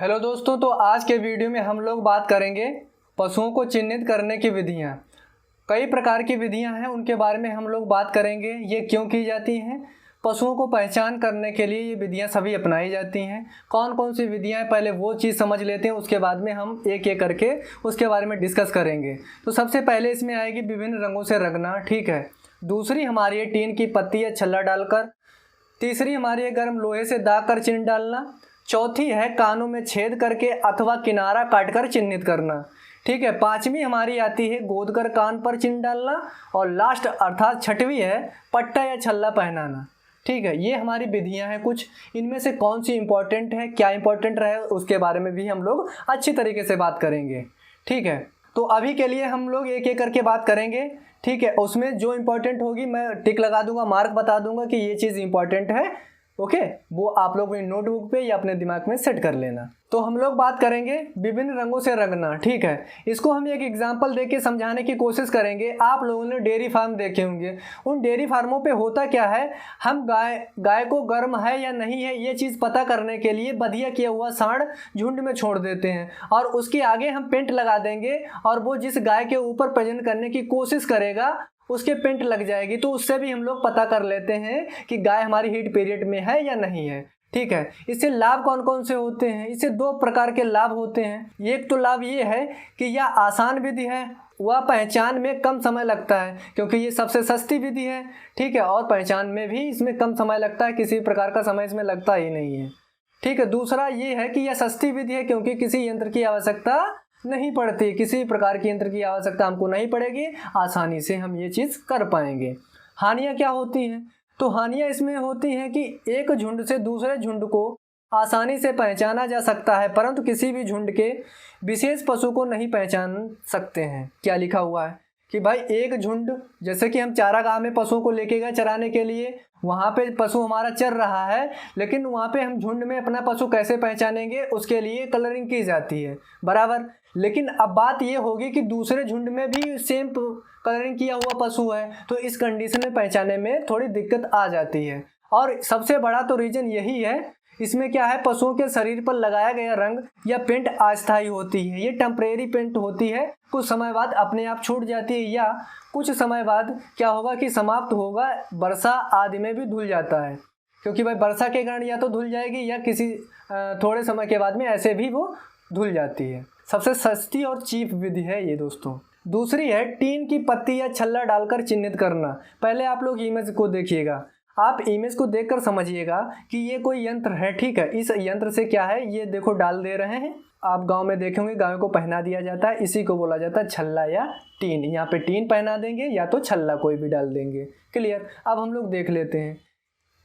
Hello दोस्तों, तो आज के वीडियो में हम लोग बात करेंगे पशुओं को चिन्हित करने की विधियां। कई प्रकार की विधियां हैं, उनके बारे में हम लोग बात करेंगे। ये क्यों की जाती हैं, पशुओं को पहचान करने के लिए ये विधियां सभी अपनाई जाती हैं। कौन कौन सी विधियां हैं, पहले वो चीज़ समझ लेते हैं, उसके बाद में हम एक एक करके उसके बारे में डिस्कस करेंगे। तो सबसे पहले इसमें आएगी विभिन्न रंगों से रंगना, ठीक है। दूसरी हमारी है टीन की पत्ती या छल्ला डालकर। तीसरी हमारी है गर्म लोहे से दाग कर चिन्ह डालना। चौथी है कानों में छेद करके अथवा किनारा काटकर चिन्हित करना, ठीक है। पांचवी हमारी आती है गोद कर कान पर चिन्ह डालना। और लास्ट अर्थात छठवीं है पट्टा या छल्ला पहनाना, ठीक है। ये हमारी विधियां हैं कुछ। इनमें से कौन सी इंपॉर्टेंट है, क्या इंपॉर्टेंट रहे, उसके बारे में भी हम लोग अच्छी तरीके से बात करेंगे, ठीक है। तो अभी के लिए हम लोग एक एक करके बात करेंगे, ठीक है। उसमें जो इंपॉर्टेंट होगी मैं टिक लगा दूंगा, मार्क बता दूंगा कि ये चीज़ इंपॉर्टेंट है, ओके। वो आप लोग अपनी नोटबुक पे या अपने दिमाग में सेट कर लेना। तो हम लोग बात करेंगे विभिन्न रंगों से रंगना, ठीक है। इसको हम एक एग्जांपल देके समझाने की कोशिश करेंगे। आप लोगों ने डेयरी फार्म देखे होंगे, उन डेयरी फार्मों पे होता क्या है, हम गाय को गर्म है या नहीं है ये चीज़ पता करने के लिए बधिया किया हुआ सांड झुंड में छोड़ देते हैं और उसके आगे हम पेंट लगा देंगे और वो जिस गाय के ऊपर प्रजनन करने की कोशिश करेगा उसके पेंट लग जाएगी। तो उससे भी हम लोग पता कर लेते हैं कि गाय हमारी हीट पीरियड में है या नहीं है, ठीक है। इससे लाभ कौन कौन से होते हैं, इससे दो प्रकार के लाभ होते हैं। एक तो लाभ ये है कि यह आसान विधि है, वह पहचान में कम समय लगता है क्योंकि ये सबसे सस्ती विधि है, ठीक है। और पहचान में भी इसमें कम समय लगता है, किसी प्रकार का समय इसमें लगता ही नहीं है, ठीक है। दूसरा ये है कि यह सस्ती विधि है क्योंकि किसी यंत्र की आवश्यकता नहीं पड़ती, किसी प्रकार की यंत्र की आवश्यकता हमको नहीं पड़ेगी, आसानी से हम ये चीज़ कर पाएंगे। हानियाँ क्या होती हैं, तो हानियाँ इसमें होती हैं कि एक झुंड से दूसरे झुंड को आसानी से पहचाना जा सकता है परंतु किसी भी झुंड के विशेष पशु को नहीं पहचान सकते हैं। क्या लिखा हुआ है कि भाई एक झुंड, जैसे कि हम चारागाह में पशुओं को लेके गए चराने के लिए, वहाँ पे पशु हमारा चर रहा है, लेकिन वहाँ पे हम झुंड में अपना पशु कैसे पहचानेंगे, उसके लिए कलरिंग की जाती है, बराबर। लेकिन अब बात ये होगी कि दूसरे झुंड में भी सेम कलरिंग किया हुआ पशु है, तो इस कंडीशन में पहचाने में थोड़ी दिक्कत आ जाती है। और सबसे बड़ा तो रीज़न यही है, इसमें क्या है, पशुओं के शरीर पर लगाया गया रंग या पेंट अस्थायी होती है, ये टेम्परेरी पेंट होती है, कुछ समय बाद अपने आप छूट जाती है या कुछ समय बाद क्या होगा कि समाप्त होगा, वर्षा आदि में भी धुल जाता है। क्योंकि भाई वर्षा के कारण या तो धुल जाएगी या किसी थोड़े समय के बाद में ऐसे भी वो धुल जाती है। सबसे सस्ती और चीप विधि है ये दोस्तों। दूसरी है टीन की पत्ती या छल्ला डालकर चिन्हित करना। पहले आप लोग इमेज को देखिएगा, आप इमेज को देखकर समझिएगा कि ये कोई यंत्र है, ठीक है। इस यंत्र से क्या है, ये देखो डाल दे रहे हैं, आप गांव में देखेंगे गायों को पहना दिया जाता है, इसी को बोला जाता है छल्ला या टीन। यहाँ पे टीन पहना देंगे या तो छल्ला कोई भी डाल देंगे, क्लियर। अब हम लोग देख लेते हैं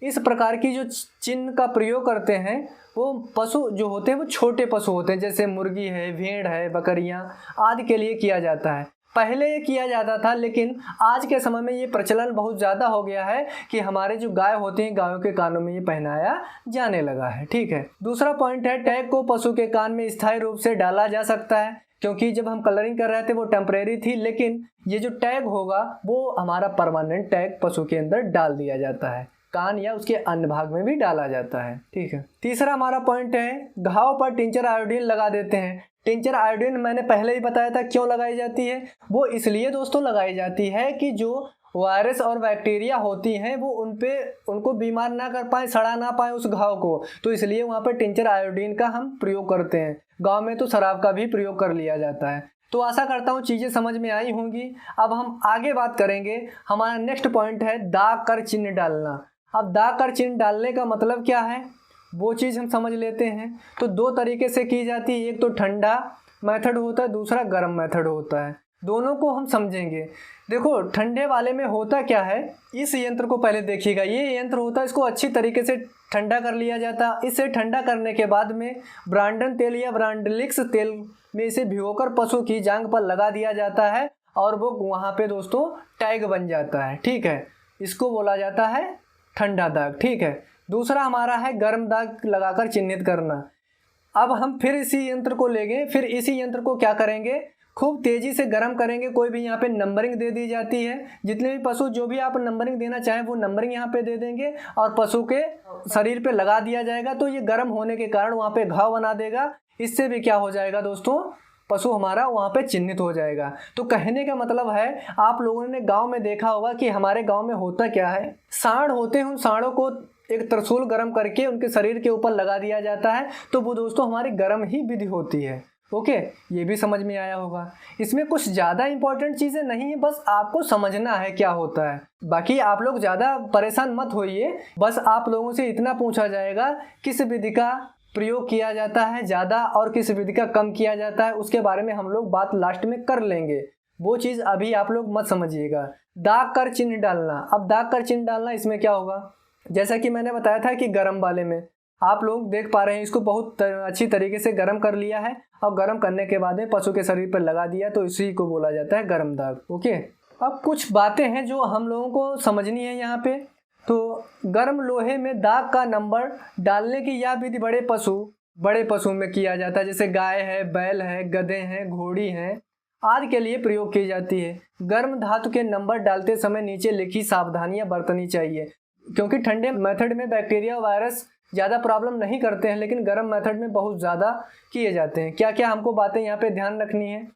इस प्रकार की जो चिन्ह का प्रयोग करते हैं वो पशु जो होते हैं वो छोटे पशु होते हैं, जैसे मुर्गी है, भेड़ है, बकरियां आदि के लिए किया जाता है। पहले ये किया जाता था, लेकिन आज के समय में ये प्रचलन बहुत ज़्यादा हो गया है कि हमारे जो गाय होती हैं गायों के कानों में ये पहनाया जाने लगा है, ठीक है। दूसरा पॉइंट है टैग को पशु के कान में स्थायी रूप से डाला जा सकता है, क्योंकि जब हम कलरिंग कर रहे थे वो टेम्परेरी थी, लेकिन ये जो टैग होगा वो हमारा परमानेंट टैग पशु के अंदर डाल दिया जाता है, कान या उसके अन्य भाग में भी डाला जाता है, ठीक है। तीसरा हमारा पॉइंट है घाव पर टिंचर आयोडीन लगा देते हैं। टिंचर आयोडीन मैंने पहले ही बताया था क्यों लगाई जाती है, वो इसलिए दोस्तों लगाई जाती है कि जो वायरस और बैक्टीरिया होती हैं वो उनको बीमार ना कर पाए, सड़ा ना पाए उस घाव को, तो इसलिए वहाँ पर टिंचर आयोडीन का हम प्रयोग करते हैं। गाँव में तो शराब का भी प्रयोग कर लिया जाता है। तो आशा करता हूँ चीज़ें समझ में आई होंगी। अब हम आगे बात करेंगे, हमारा नेक्स्ट पॉइंट है दाग कर चिन्ह डालना। अब दाग कर चिन्ह डालने का मतलब क्या है वो चीज़ हम समझ लेते हैं। तो दो तरीके से की जाती है, एक तो ठंडा मेथड होता है, दूसरा गर्म मेथड होता है। दोनों को हम समझेंगे। देखो ठंडे वाले में होता क्या है, इस यंत्र को पहले देखिएगा, ये यंत्र होता है, इसको अच्छी तरीके से ठंडा कर लिया जाता है। इसे ठंडा करने के बाद में ब्रांडन तेल या ब्रांडलिक्स तेल में इसे भिगोकर पशु की जांघ पर लगा दिया जाता है और वो वहाँ पे दोस्तों टैग बन जाता है, ठीक है। इसको बोला जाता है ठंडा दाग, ठीक है। दूसरा हमारा है गर्म दाग लगाकर चिन्हित करना। अब हम फिर इसी यंत्र को लेंगे, फिर इसी यंत्र को क्या करेंगे, खूब तेज़ी से गर्म करेंगे। कोई भी यहाँ पे नंबरिंग दे दी जाती है, जितने भी पशु जो भी आप नंबरिंग देना चाहें वो नंबरिंग यहाँ पे दे देंगे और पशु के शरीर पे लगा दिया जाएगा। तो ये गर्म होने के कारण वहाँ पे घाव बना देगा। इससे भी क्या हो जाएगा दोस्तों, पशु हमारा वहाँ पे चिन्हित हो जाएगा। तो कहने का मतलब है, आप लोगों ने गांव में देखा होगा कि हमारे गांव में होता क्या है, सांड होते हैं, उन सांडों को एक त्रिशूल गर्म करके उनके शरीर के ऊपर लगा दिया जाता है। तो वो दोस्तों हमारी गर्म ही विधि होती है। ओके, ये भी समझ में आया होगा। इसमें कुछ ज़्यादा इंपॉर्टेंट चीज़ें नहीं है, बस आपको समझना है क्या होता है। बाकी आप लोग ज़्यादा परेशान मत होइए, बस आप लोगों से इतना पूछा जाएगा किस विधि का प्रयोग किया जाता है ज़्यादा और किस विधि का कम किया जाता है, उसके बारे में हम लोग बात लास्ट में कर लेंगे। वो चीज़ अभी आप लोग मत समझिएगा। दाग कर चिन्ह डालना, अब दाग कर चिन्ह डालना इसमें क्या होगा, जैसा कि मैंने बताया था कि गर्म वाले में आप लोग देख पा रहे हैं, इसको बहुत अच्छी तरीके से गर्म कर लिया है और गर्म करने के बाद में पशु के शरीर पर लगा दिया, तो इसी को बोला जाता है गर्म दाग। ओके, अब कुछ बातें हैं जो हम लोगों को समझनी है यहाँ पे। तो गर्म लोहे में दाग का नंबर डालने की यह विधि बड़े पशु में किया जाता है, जैसे गाय है, बैल है, गधे हैं, घोड़ी हैं आदि के लिए प्रयोग की जाती है। गर्म धातु के नंबर डालते समय नीचे लिखी सावधानियां बरतनी चाहिए, क्योंकि ठंडे मेथड में बैक्टीरिया वायरस ज़्यादा प्रॉब्लम नहीं करते हैं, लेकिन गर्म मेथड में बहुत ज़्यादा किए जाते हैं। क्या क्या हमको बातें यहाँ पे ध्यान रखनी है,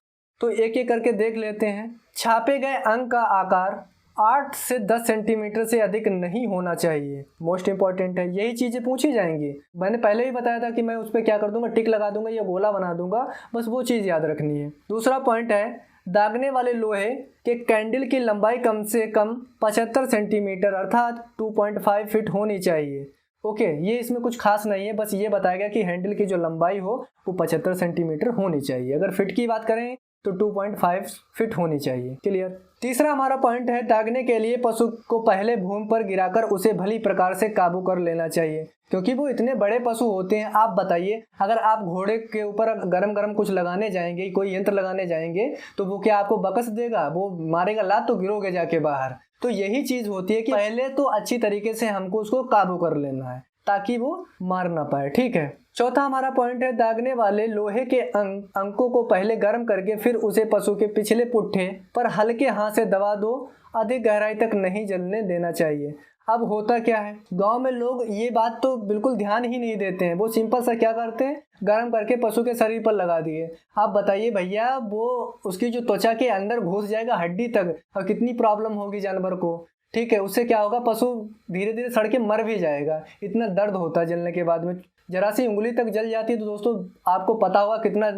तो एक एक करके देख लेते हैं। छापे गए अंक का आकार 8 से 10 सेंटीमीटर से अधिक नहीं होना चाहिए, मोस्ट इंपॉर्टेंट है। यही चीज़ें पूछी जाएंगी। मैंने पहले ही बताया था कि मैं उस पर क्या कर दूंगा, टिक लगा दूंगा या गोला बना दूंगा, बस वो चीज़ याद रखनी है। दूसरा पॉइंट है, दागने वाले लोहे के कैंडल की लंबाई कम से कम 75 सेंटीमीटर अर्थात 2.5 फीट होनी चाहिए। ओके, ये इसमें कुछ खास नहीं है, बस ये बताया गया कि हैंडल की जो लंबाई हो वो 75 सेंटीमीटर होनी चाहिए। अगर फिट की बात करें तो 2.5 फीट होनी चाहिए। क्लियर। तीसरा हमारा पॉइंट है, दागने के लिए पशु को पहले भूमि पर गिराकर उसे भली प्रकार से काबू कर लेना चाहिए, क्योंकि वो इतने बड़े पशु होते हैं। आप बताइए, अगर आप घोड़े के ऊपर गरम गरम कुछ लगाने जाएंगे, कोई यंत्र लगाने जाएंगे, तो वो क्या आपको बकस देगा, वो मारेगा लात, तो गिरोगे जाके बाहर। तो यही चीज़ होती है कि पहले तो अच्छी तरीके से हमको उसको काबू कर लेना है ताकि वो मार ना पाए। ठीक है। चौथा हमारा पॉइंट है, दागने वाले लोहे के अंकों को पहले गर्म करके फिर उसे पशु के पिछले पुट्ठे पर हल्के हाथ से दबा दो, अधिक गहराई तक नहीं जलने देना चाहिए। अब होता क्या है, गांव में लोग ये बात तो बिल्कुल ध्यान ही नहीं देते हैं। वो सिंपल सा क्या करते हैं, गर्म करके पशु के शरीर पर लगा दिए। आप बताइए भैया, वो उसकी जो त्वचा के अंदर घुस जाएगा हड्डी तक, और कितनी प्रॉब्लम होगी जानवर को। ठीक है, उससे क्या होगा, पशु धीरे धीरे सड़ के मर भी जाएगा। इतना दर्द होता है जलने के बाद में, जरा सी उंगली तक जल जाती है तो दोस्तों आपको पता होगा कितना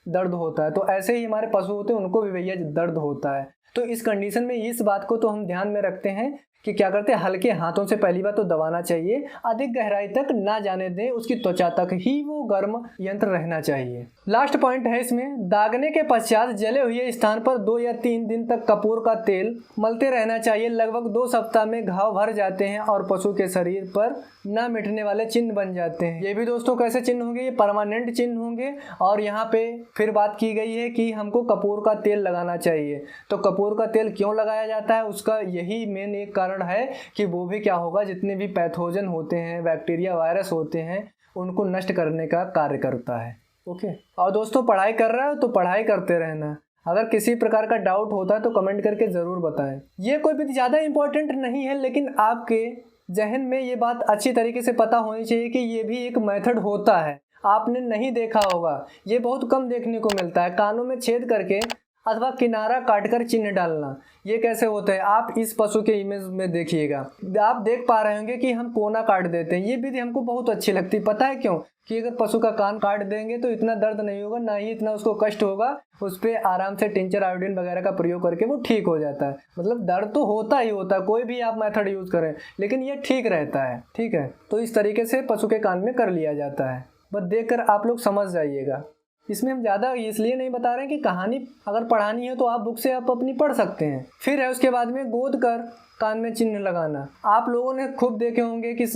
दर्द होता है। तो ऐसे ही हमारे पशु होते हैं, उनको भी भैया दर्द होता है। तो इस कंडीशन में इस बात को तो हम ध्यान में रखते हैं कि क्या करते हैं, हल्के हाथों से पहली बार तो दबाना चाहिए, अधिक गहराई तक ना जाने दें, उसकी त्वचा तक ही वो गर्म यंत्र रहना चाहिए। लास्ट पॉइंट है इसमें, दागने के पश्चात जले हुए स्थान पर 2 या 3 दिन तक कपूर का तेल मलते रहना चाहिए। लगभग 2 सप्ताह में घाव भर जाते हैं और पशु के शरीर पर न मिटने वाले चिन्ह बन जाते हैं। ये भी दोस्तों कैसे चिन्ह होंगे, ये परमानेंट चिन्ह होंगे। और यहाँ पे फिर बात की गई है कि हमको कपूर का तेल लगाना चाहिए। तो कपूर का तेल क्यों लगाया जाता है, उसका यही मेन एक कारण है कि वो भी क्या होगा, जितने भी पैथोजन होते हैं, बैक्टीरिया वायरस होते हैं, उनको नष्ट करने का कार्य करता है। ओके। और दोस्तों, पढ़ाई कर रहे हो तो पढ़ाई करते रहना। अगर किसी प्रकार का डाउट होता है तो कमेंट करके ज़रूर बताएं। ये कोई भी ज़्यादा इंपॉर्टेंट नहीं है, लेकिन आपके जहन में ये बात अच्छी तरीके से पता होनी चाहिए कि ये भी एक मेथड होता है। आपने नहीं देखा होगा, ये बहुत कम देखने को मिलता है। कानों में छेद करके अथवा किनारा काटकर चिन्ह डालना, ये कैसे होता है, आप इस पशु के इमेज में देखिएगा। आप देख पा रहे होंगे कि हम कोना काट देते हैं। ये विधि हमको बहुत अच्छी लगती है। पता है क्यों? कि अगर पशु का कान काट देंगे तो इतना दर्द नहीं होगा, ना ही इतना उसको कष्ट होगा। उस पर आराम से टिंचर आयोडीन वगैरह का प्रयोग करके वो ठीक हो जाता है। मतलब दर्द तो होता ही होता है, कोई भी आप मेथड यूज़ करें, लेकिन ये ठीक रहता है। ठीक है, तो इस तरीके से पशु के कान में कर लिया जाता है। बस देखकर आप लोग समझ जाइएगा। इसमें हम ज़्यादा इसलिए नहीं बता रहे हैं कि कहानी अगर पढ़ानी है तो आप बुक से आप अपनी पढ़ सकते हैं। फिर है उसके बाद में गोद कर कान में चिन्ह लगाना। आप लोगों ने खूब देखे होंगे कि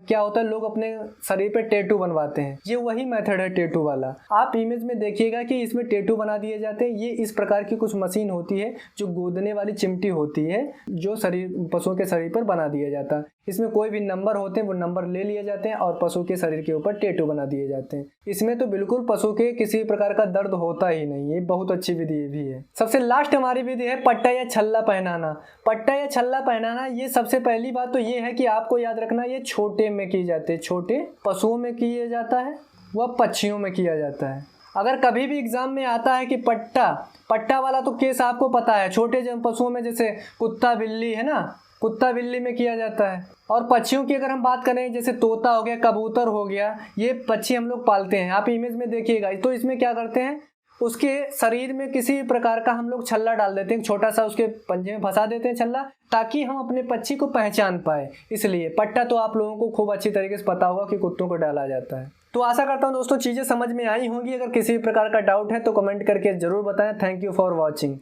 क्या होता है, लोग अपने शरीर पे टैटू बनवाते हैं। ये वही मेथड है टैटू वाला। आप इमेज में देखिएगा कि इसमें टैटू बना दिए जाते हैं। ये इस प्रकार की कुछ मशीन होती है जो गोदने वाली चिमटी होती है, जो शरीर पशुओं के शरीर पर बना दिया जाता है। इसमें कोई भी नंबर होते हैं वो नंबर ले लिए जाते हैं और पशु के शरीर के ऊपर टैटू बना दिए जाते हैं। इसमें तो बिल्कुल पशु के किसी प्रकार का दर्द होता ही नहीं। ये बहुत अच्छी विधि भी है। सबसे लास्ट हमारी विधि है पट्टा या छल्ला पहनाना। पट्टा या छल्ला पहनाना, ये सबसे पहली बात तो ये है कि आपको याद रखना ये छोटे में की जाती है, छोटे पशुओं में किया जाता है, वह पक्षियों में किया जाता है। अगर कभी भी एग्जाम में आता है कि पट्टा वाला तो केस आपको पता है, छोटे पशुओं में जैसे कुत्ता बिल्ली है ना, कुत्ता बिल्ली में किया जाता है। और पक्षियों की अगर हम बात करें जैसे तोता हो गया, कबूतर हो गया, ये पक्षी हम लोग पालते हैं। आप इमेज में देखिएगा। तो इसमें क्या करते हैं, उसके शरीर में किसी प्रकार का हम लोग छल्ला डाल देते हैं, छोटा सा उसके पंजे में फंसा देते हैं छल्ला, ताकि हम अपने पक्षी को पहचान पाए। इसलिए पट्टा तो आप लोगों को खूब अच्छी तरीके से पता होगा कि कुत्तों को डाला जाता है। तो आशा करता हूँ दोस्तों चीज़ें समझ में आई होंगी। अगर किसी प्रकार का डाउट है तो कमेंट करके ज़रूर बताएं। Thank you for watching.